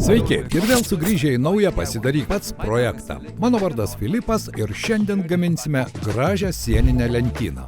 Sveiki ir vėl sugrįžę į naują Pasidaryk pats projektą. Mano vardas Filipas ir šiandien gaminsime gražią sieninę lentyną.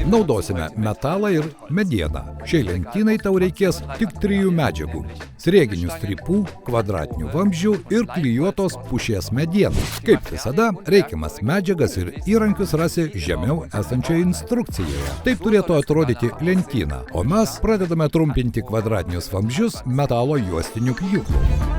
Naudosime metalą ir medieną. Šiai lentynai tau reikės tik 3 medžiagų – srieginių strypų, kvadratinių vamzdžių ir klijuotos pušies medienos. Kaip visada, reikiamas medžiagas ir įrankius rasi žemiau esančioje instrukcijoje. Taip turėtų atrodyti lentyna, o mes pradedame trumpinti kvadratinius vamzdžius metalo juostiniu pjūklu.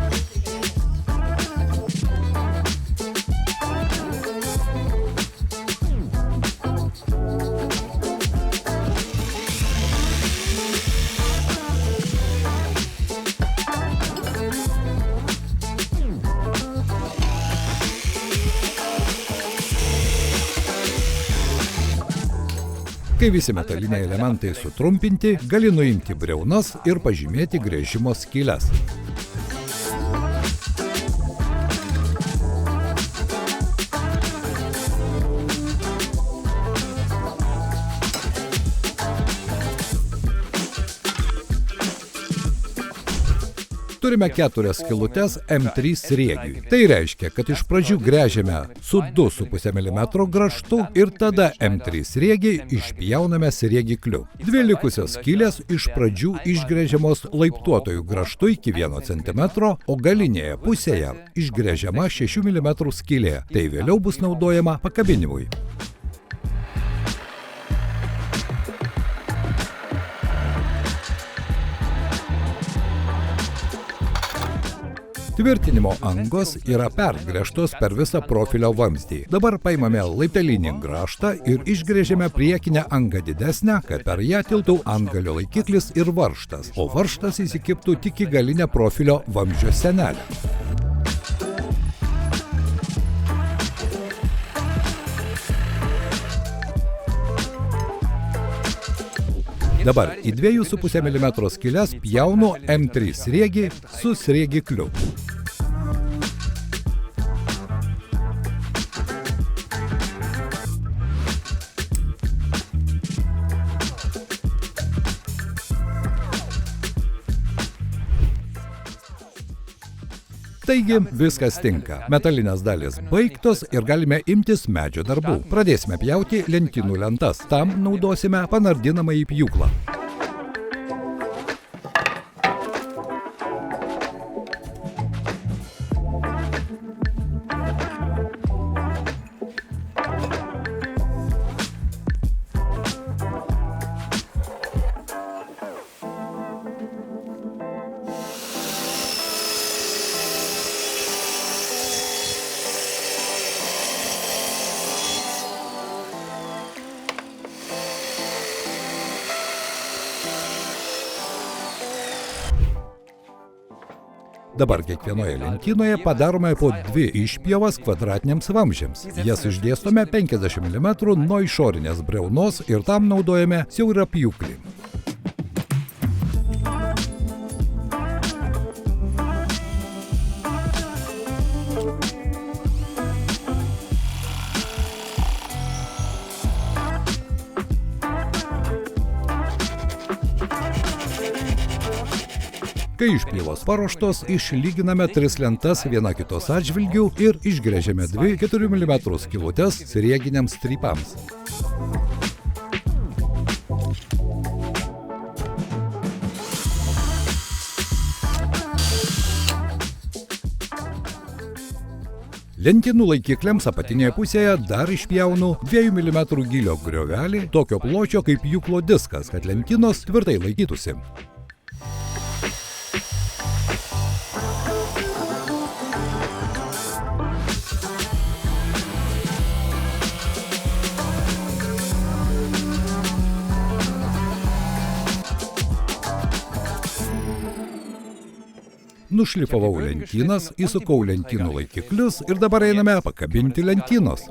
Kai visi metaliniai elementai sutrumpinti, gali nuimti briaunas ir pažymėti gręžimo skyles. Turime 4 skylutes M3 sriegiui. Tai reiškia, kad iš pradžių gręžiame su 2,5 mm grąžtu ir tada M3 sriegį išpjauname sriegikliu. 2 likusios skylės iš pradžių išgręžiamos laiptuotojų grąžtu iki 1 cm, o galinėje pusėje išgręžiama 6 mm skylė. Tai vėliau bus naudojama pakabinimui. Tvirtinimo angos yra pergręžtos per visą profilio vamzdį. Dabar paimame laiptelinį grąžtą ir išgręžiame priekinę angą didesnę, kad per ją tiltų antgalio laikiklis ir varžtas, o varžtas įsikibtų tik į galinę profilio vamzdžio sienelę. Dabar į 2,5 mm skyles pjaunu M3 sriegį su sriegikliu. Taigi, viskas tinka. Metalinės dalys baigtos ir galime imtis medžio darbų. Pradėsime pjauti lentynų lentas. Tam naudosime panardinamąjį pjūklą. Dabar kiekvienoje lentynoje padarome po 2 išpjovas kvadratiniams vamzdžiams. Jas išdėstome 50 mm nuo išorinės briaunos ir tam naudojame siaurą pjūklį. Kai išpjovos paruoštos, išlyginame 3 lentas viena kitos atžvilgių ir išgręžiame 2 4 mm skylutes srieginiams strypams. Lentynų laikikliams apatinėje pusėje dar išpjaunu 2 mm gylio griovelį, tokio pločio kaip pjūklo diskas, kad lentynos tvirtai laikytųsi. Nušlifavau lentynas, įsukau lentynų laikiklius ir dabar einame pakabinti lentynos.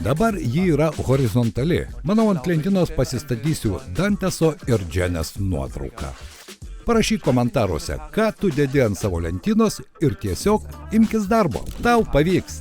Dabar ji yra horizontali. Manau, ant lentynos pasistatysiu Danteso ir Dženės nuotrauką. Parašyk komentaruose, ką tu dedi ant savo lentynos ir tiesiog imkis darbo. Tau pavyks.